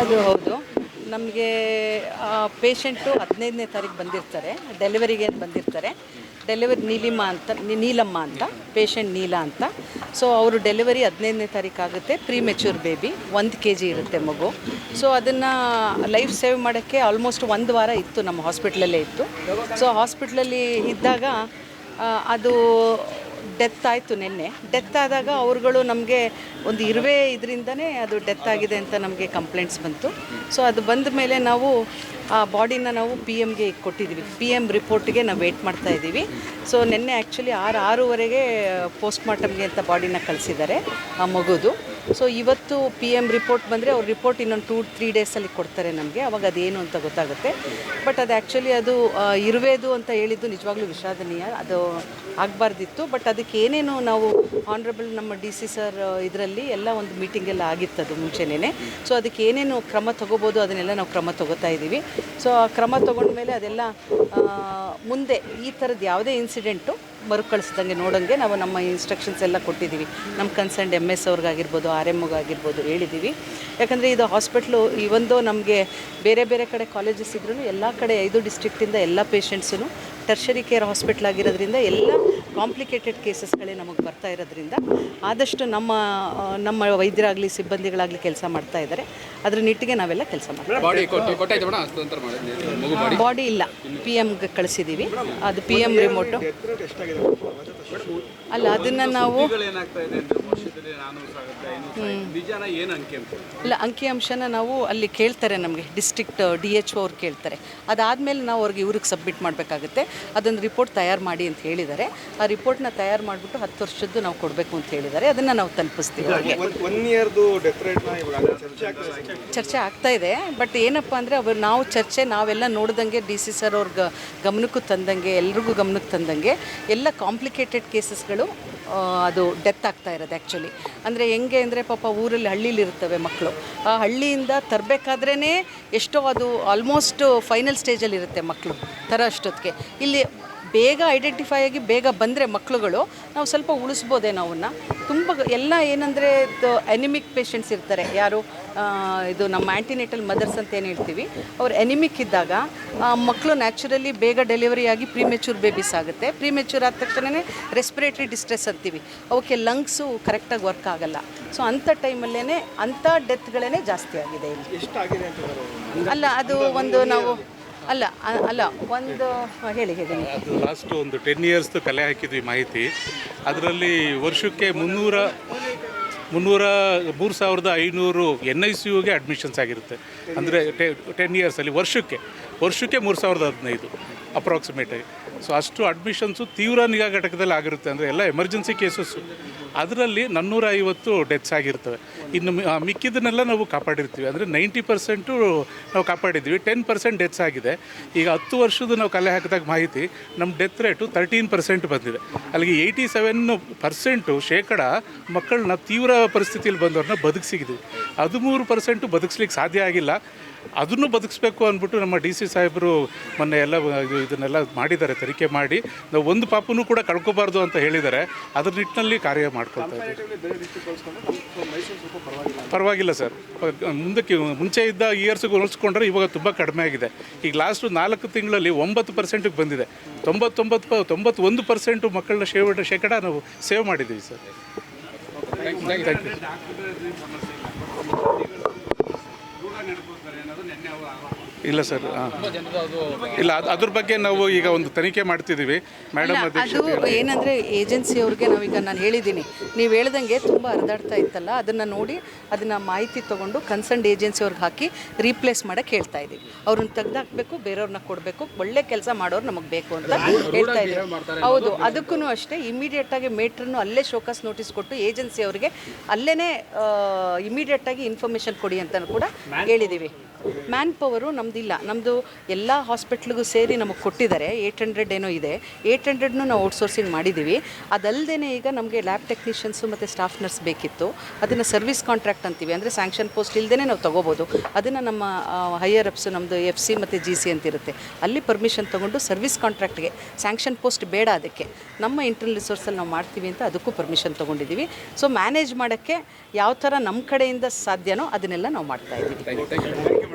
ಅದು ಹೌದು. ನಮಗೆ ಪೇಷಂಟು 15ನೇ ತಾರೀಕು ಬಂದಿರ್ತಾರೆ, ಡೆಲಿವರಿಗೆ ಬಂದಿರ್ತಾರೆ. ನೀಲಮ್ಮ ಅಂತ ಪೇಷಂಟ್ ನೀಲ ಅಂತ. ಸೊ ಅವರು ಡೆಲಿವರಿ 15ನೇ ತಾರೀಕು ಆಗುತ್ತೆ. ಪ್ರೀ ಮೆಚ್ಯೂರ್ ಬೇಬಿ, 1 kg ಇರುತ್ತೆ ಮಗು. ಸೊ ಅದನ್ನು ಲೈಫ್ ಸೇವ್ ಮಾಡೋಕ್ಕೆ ಆಲ್ಮೋಸ್ಟ್ 1 ವಾರ ಇತ್ತು, ನಮ್ಮ ಹಾಸ್ಪಿಟ್ಲಲ್ಲೇ ಇತ್ತು. ಸೊ ಹಾಸ್ಪಿಟ್ಲಲ್ಲಿ ಇದ್ದಾಗ ಅದು ಡೆತ್ ಆಯಿತು. ನಿನ್ನೆ ಡೆತ್ ಆದಾಗ ಅವ್ರುಗಳು ನಮಗೆ ಒಂದು ಇದರಿಂದನೇ ಅದು ಡೆತ್ ಆಗಿದೆ ಅಂತ ನಮಗೆ ಕಂಪ್ಲೇಂಟ್ಸ್ ಬಂತು. ಸೊ ಅದು ಬಂದ ಮೇಲೆ ನಾವು ಆ ಬಾಡಿನ ನಾವು PMಗೆ ಕೊಟ್ಟಿದ್ದೀವಿ. PM ರಿಪೋರ್ಟ್ಗೆ ನಾವು ವೇಟ್ ಮಾಡ್ತಾ ಇದ್ದೀವಿ. ಸೊ ನಿನ್ನೆ ಆ್ಯಕ್ಚುಲಿ 6:30ಗೆ ಪೋಸ್ಟ್ ಮಾರ್ಟಮ್ಗೆ ಅಂತ ಬಾಡಿನ ಕಳಿಸಿದ್ದಾರೆ ಆ ಮಗುದು. ಸೊ ಇವತ್ತು PM ರಿಪೋರ್ಟ್ ಬಂದರೆ ಅವ್ರ ರಿಪೋರ್ಟ್ ಇನ್ನೊಂದು 2-3 ಡೇಸಲ್ಲಿ ಕೊಡ್ತಾರೆ ನಮಗೆ. ಅವಾಗ ಅದೇನು ಅಂತ ಗೊತ್ತಾಗುತ್ತೆ. ಬಟ್ ಅದು ಆ್ಯಕ್ಚುಲಿ ಅದು ಇರುವೆದು ಅಂತ ಹೇಳಿದ್ದು ನಿಜವಾಗ್ಲೂ ವಿಷಾದನೀಯ. ಅದು ಆಗಬಾರ್ದಿತ್ತು. ಬಟ್ ಅದಕ್ಕೆ ಏನೇನು ನಾವು ಆನರಬಲ್ ನಮ್ಮ DC ಸರ್ ಇದರಲ್ಲಿ ಎಲ್ಲ ಒಂದು ಮೀಟಿಂಗೆಲ್ಲ ಆಗಿತ್ತದು ಮುಂಚೆನೇ. ಸೊ ಅದಕ್ಕೆ ಏನೇನು ಕ್ರಮ ತೊಗೋಬೋದು ಅದನ್ನೆಲ್ಲ ನಾವು ಕ್ರಮ ತೊಗೋತಾ ಇದ್ದೀವಿ. ಸೊ ಆ ಕ್ರಮ ತೊಗೊಂಡ್ಮೇಲೆ ಅದೆಲ್ಲ ಮುಂದೆ ಈ ಥರದ್ದು ಯಾವುದೇ ಇನ್ಸಿಡೆಂಟು ಮರುಕಳಿಸ್ದಂಗೆ ನೋಡೋಂಗೆ ನಾವು ನಮ್ಮ ಇನ್ಸ್ಟ್ರಕ್ಷನ್ಸ್ ಎಲ್ಲ ಕೊಟ್ಟಿದ್ದೀವಿ. ನಮ್ಮ ಕನ್ಸರ್ನ್ಡ್ MS ಅವ್ರಿಗಾಗಿರ್ಬೋದು, RMOಗಾಗಿರ್ಬೋದು ಹೇಳಿದ್ದೀವಿ. ಯಾಕಂದರೆ ಇದು ಹಾಸ್ಪಿಟ್ಲು ಇವೊಂದು ನಮಗೆ ಬೇರೆ ಬೇರೆ ಕಡೆ ಕಾಲೇಜಸ್ ಇದ್ರೂ ಎಲ್ಲ ಕಡೆ 5 ಡಿಸ್ಟ್ರಿಕ್ಟಿಂದ ಎಲ್ಲ ಪೇಷಂಟ್ಸೂ ಟರ್ಷರಿ ಕೇರ್ ಹಾಸ್ಪಿಟ್ಲ್ ಆಗಿರೋದ್ರಿಂದ ಎಲ್ಲ ಕಾಂಪ್ಲಿಕೇಟೆಡ್ ಕೇಸಸ್ಗಳೇ ನಮಗೆ ಬರ್ತಾ ಇರೋದ್ರಿಂದ ಆದಷ್ಟು ನಮ್ಮ ವೈದ್ಯರಾಗಲಿ ಸಿಬ್ಬಂದಿಗಳಾಗಲಿ ಕೆಲಸ ಮಾಡ್ತಾ ಇದ್ದಾರೆ. ಅದ್ರ ನಿಟ್ಟಿಗೆ ನಾವೆಲ್ಲ ಕೆಲಸ ಮಾಡ್ತೀವಿ. ಬಾಡಿ ಇಲ್ಲ, PMಗೆ ಕಳಿಸಿದ್ದೀವಿ. ಅದು PM ರಿಮೋಟು ಅಲ್ಲ, ಅದನ್ನು ನಾವು ಇಲ್ಲ ಅಂಕಿಅಂಶನ ನಾವು ಅಲ್ಲಿ ಕೇಳ್ತಾರೆ, ನಮಗೆ ಡಿಸ್ಟ್ರಿಕ್ಟ್ DHO ಅವ್ರು ಕೇಳ್ತಾರೆ. ಅದಾದಮೇಲೆ ನಾವು ಇವ್ರಿಗೆ ಸಬ್ಮಿಟ್ ಮಾಡಬೇಕಾಗುತ್ತೆ. ಅದೊಂದು ರಿಪೋರ್ಟ್ ತಯಾರು ಮಾಡಿ ಅಂತ ಹೇಳಿದ್ದಾರೆ. ಆ ರಿಪೋರ್ಟ್ನ ತಯಾರು ಮಾಡಿಬಿಟ್ಟು 10 ವರ್ಷದ್ದು ನಾವು ಕೊಡಬೇಕು ಅಂತ ಹೇಳಿದ್ದಾರೆ. ಅದನ್ನು ನಾವು ತಲುಪಿಸ್ತೀವಿ. ಚರ್ಚೆ ಆಗ್ತಾ ಇದೆ. ಬಟ್ ಏನಪ್ಪ ಅಂದರೆ ನಾವು ನಾವೆಲ್ಲ ನೋಡ್ದಂಗೆ DC ಸರ್ ಅವ್ರ ಗಮನಕ್ಕೂ ತಂದಂಗೆ, ಎಲ್ರಿಗೂ ಗಮನಕ್ಕೆ ತಂದಂಗೆ ಎಲ್ಲ ಕಾಂಪ್ಲಿಕೇಟೆಡ್ ಕೇಸಸ್ಗಳು ಅದು ಡೆತ್ ಆಗ್ತಾ ಇರೋದು. ಆ್ಯಕ್ಚುಲಿ ಅಂದರೆ ಹೆಂಗೆ ಅಂದರೆ ಪಾಪ ಊರಲ್ಲಿ ಹಳ್ಳೀಲಿ ಇರ್ತವೆ ಮಕ್ಕಳು. ಆ ಹಳ್ಳಿಯಿಂದ ತರಬೇಕಾದ್ರೇ ಎಷ್ಟೋ ಅದು ಆಲ್ಮೋಸ್ಟ್ ಫೈನಲ್ ಸ್ಟೇಜಲ್ಲಿ ಇರುತ್ತೆ ಮಕ್ಕಳು ಥರ ಅಷ್ಟೊತ್ತಿಗೆ. ಇಲ್ಲಿ ಬೇಗ ಐಡೆಂಟಿಫೈ ಆಗಿ ಬೇಗ ಬಂದರೆ ಮಕ್ಕಳುಗಳು ನಾವು ಸ್ವಲ್ಪ ಉಳಿಸ್ಬೋದೇನೋ ಅವನ್ನ. ತುಂಬ ಎಲ್ಲ ಏನಂದರೆ ಎನಿಮಿಕ್ ಪೇಷಂಟ್ಸ್ ಇರ್ತಾರೆ. ಯಾರು ಇದು ನಮ್ಮ ಆ್ಯಂಟಿನೇಟಲ್ ಮದರ್ಸ್ ಅಂತ ಏನು ಹೇಳ್ತೀವಿ, ಅವ್ರು ಎನಿಮಿಕ್ ಇದ್ದಾಗ ಮಕ್ಕಳು ನ್ಯಾಚುರಲಿ ಬೇಗ ಡೆಲಿವರಿ ಆಗಿ ಪ್ರೀಮೆಚ್ಯೂರ್ ಬೇಬೀಸ್ ಆಗುತ್ತೆ. ಪ್ರೀಮೆಚ್ಯೂರ್ ಆದ ತಕ್ಷಣವೇ ರೆಸ್ಪಿರೇಟರಿ ಡಿಸ್ಟ್ರೆಸ್ ಅಂತೀವಿ, ಅವಕ್ಕೆ ಲಂಗ್ಸು ಕರೆಕ್ಟಾಗಿ ವರ್ಕ್ ಆಗಲ್ಲ. ಸೊ ಅಂಥ ಟೈಮಲ್ಲೇ ಅಂಥ ಡೆತ್ಗಳೇ ಜಾಸ್ತಿ ಆಗಿದೆ ಇಲ್ಲಿ. ಅಲ್ಲ ಅದು ಒಂದು ನಾವು ಒಂದು ಹೇಳಿ ಅದು ಲಾಸ್ಟ್ ಒಂದು 10 ಇಯರ್ಸ್ದು ಕಲೆ ಹಾಕಿದ್ವಿ ಮಾಹಿತಿ. ಅದರಲ್ಲಿ ವರ್ಷಕ್ಕೆ 3,500 NICUಗೆ ಅಡ್ಮಿಷನ್ಸ್ ಆಗಿರುತ್ತೆ. ಅಂದರೆ 10 ಇಯರ್ಸಲ್ಲಿ ವರ್ಷಕ್ಕೆ 3,015 ಅಪ್ರಾಕ್ಸಿಮೇಟಾಗಿ. ಸೊ ಅಷ್ಟು ಅಡ್ಮಿಷನ್ಸು ತೀವ್ರ ನಿಗಾ ಘಟಕದಲ್ಲಿ ಆಗಿರುತ್ತೆ. ಅಂದರೆ ಎಲ್ಲ ಎಮರ್ಜೆನ್ಸಿ ಕೇಸಸ್ಸು. ಅದರಲ್ಲಿ 450 ಡೆತ್ಸ್ ಆಗಿರ್ತವೆ. ಇನ್ನು ಮಿಕ್ಕಿದ್ದನ್ನೆಲ್ಲ ನಾವು ಕಾಪಾಡಿರ್ತೀವಿ. ಅಂದರೆ 90% ನಾವು ಕಾಪಾಡಿದ್ವಿ, 10% ಡೆತ್ಸ್ ಆಗಿದೆ. ಈಗ 10 ವರ್ಷದ ನಾವು ಕಲೆ ಮಾಹಿತಿ ನಮ್ಮ ಡೆತ್ ರೇಟು 13% ಬಂದಿದೆ. ಅಲ್ಲಿಗೆ 87% ಮಕ್ಕಳನ್ನ ತೀವ್ರ ಪರಿಸ್ಥಿತಿಯಲ್ಲಿ ಬಂದವ್ರನ್ನ ಬದುಕಿಸಿದ್ವಿ. 13% ಬದುಕಿಸ್ಲಿಕ್ಕೆ ಸಾಧ್ಯ ಆಗಿಲ್ಲ. ಅದನ್ನು ಬದುಕಿಸ್ಬೇಕು ಅಂದ್ಬಿಟ್ಟು ನಮ್ಮ DC ಸಾಹೇಬರು ಮೊನ್ನೆ ಎಲ್ಲ ಇದನ್ನೆಲ್ಲ ಮಾಡಿದ್ದಾರೆ, ತನಿಖೆ ಮಾಡಿ ನಾವು ಒಂದು ಪಾಪನೂ ಕೂಡ ಕಳ್ಕೊಬಾರ್ದು ಅಂತ ಹೇಳಿದ್ದಾರೆ. ಅದ್ರ ನಿಟ್ಟಿನಲ್ಲಿ ಕಾರ್ಯ ಮಾಡ್ಕೊಳ್ತಾ ಇದ್ದೀವಿ. ಪರವಾಗಿಲ್ಲ ಸರ್. ಮುಂಚೆ ಇದ್ದ ಇಯರ್ಸ್ಗೆ ಹೋಲಿಸ್ಕೊಂಡ್ರೆ ಇವಾಗ ತುಂಬ ಕಡಿಮೆ ಆಗಿದೆ. ಈಗ ಲಾಸ್ಟು 4 ತಿಂಗಳಲ್ಲಿ 9%ಗೆ ಬಂದಿದೆ. 91% ಮಕ್ಕಳನ್ನ ಶೇಕಡ ನಾವು ಸೇವ್ ಮಾಡಿದ್ದೀವಿ ಸರ್. Thank you. ಇಲ್ಲ ಸರ್, ಇಲ್ಲ ಅದ್ರ ಬಗ್ಗೆ ನಾವು ಈಗ ಒಂದು ತನಿಖೆ ಮಾಡ್ತಿದ್ದೀವಿ ಮೇಡಮ್. ಅದು ಏನಂದರೆ ಏಜೆನ್ಸಿಯವ್ರಿಗೆ ನಾವೀಗ ನಾನು ಹೇಳಿದ್ದೀನಿ, ನೀವು ಹೇಳ್ದಂಗೆ ತುಂಬ ಹರಿದಾಡ್ತಾ ಇತ್ತಲ್ಲ, ಅದನ್ನು ನೋಡಿ ಅದನ್ನು ಮಾಹಿತಿ ತೊಗೊಂಡು ಕನ್ಸರ್ನ್ಡ್ ಏಜೆನ್ಸಿಯವ್ರಿಗೆ ಹಾಕಿ ರೀಪ್ಲೇಸ್ ಮಾಡೋಕ್ಕೆ ಹೇಳ್ತಾ ಇದ್ದೀವಿ. ಅವ್ರನ್ನ ತೆಗೆದಾಕಬೇಕು, ಬೇರೆಯವ್ರನ್ನ ಕೊಡಬೇಕು, ಒಳ್ಳೆ ಕೆಲಸ ಮಾಡೋರು ನಮಗೆ ಬೇಕು ಅಂತ ಹೇಳ್ತಾ ಇದ್ದೀವಿ. ಹೌದು, ಅದಕ್ಕೂ ಅಷ್ಟೇ ಇಮಿಡಿಯೇಟಾಗಿ ಮೇಟ್ರನ್ನು ಅಲ್ಲೇ ಶೋಕಾಸ್ ನೋಟಿಸ್ ಕೊಟ್ಟು ಏಜೆನ್ಸಿಯವ್ರಿಗೆ ಅಲ್ಲೇ ಇಮಿಡಿಯೇಟಾಗಿ ಇನ್ಫಾರ್ಮೇಷನ್ ಕೊಡಿ ಅಂತ ಕೂಡ ಹೇಳಿದ್ದೀವಿ. ಮ್ಯಾನ್ ಪವರು ನಮ್ಮದಿಲ್ಲ. ನಮ್ಮದು ಎಲ್ಲ ಹಾಸ್ಪಿಟ್ಲಿಗೂ ಸೇರಿ ನಮಗೆ ಕೊಟ್ಟಿದ್ದಾರೆ. 800 ಏನೋ ಇದೆ. 800 ನಾವು ಔಟ್ಸೋರ್ಸಿಂಗ್ ಮಾಡಿದ್ದೀವಿ. ಅದಲ್ಲದೆ ಈಗ ನಮಗೆ ಲ್ಯಾಬ್ ಟೆಕ್ನಿಷಿಯನ್ಸು ಮತ್ತು ಸ್ಟಾಫ್ ನರ್ಸ್ ಬೇಕಿತ್ತು. ಅದನ್ನು ಸರ್ವಿಸ್ ಕಾಂಟ್ರಾಕ್ಟ್ ಅಂತೀವಿ. ಅಂದರೆ ಸ್ಯಾಂಕ್ಷನ್ ಪೋಸ್ಟ್ ಇಲ್ಲದೇ ನಾವು ತೊಗೋಬೋದು. ಅದನ್ನು ನಮ್ಮ ಹೈಯರ್ ಅಪ್ಸು ನಮ್ಮದು FC ಮತ್ತು GC ಅಂತಿರುತ್ತೆ, ಅಲ್ಲಿ ಪರ್ಮಿಷನ್ ತೊಗೊಂಡು ಸರ್ವಿಸ್ ಕಾಂಟ್ರಾಕ್ಟ್ಗೆ, ಸ್ಯಾಂಕ್ಷನ್ ಪೋಸ್ಟ್ ಬೇಡ ಅದಕ್ಕೆ, ನಮ್ಮ ಇಂಟರ್ನಲ್ ರಿಸೋರ್ಸಲ್ಲಿ ನಾವು ಮಾಡ್ತೀವಿ ಅಂತ ಅದಕ್ಕೂ ಪರ್ಮಿಷನ್ ತೊಗೊಂಡಿದ್ದೀವಿ. ಸೊ ಮ್ಯಾನೇಜ್ ಮಾಡೋಕ್ಕೆ ಯಾವ ಥರ ನಮ್ಮ ಕಡೆಯಿಂದ ಸಾಧ್ಯನೋ ಅದನ್ನೆಲ್ಲ ನಾವು ಮಾಡ್ತಾಯಿದ್ದೀವಿ.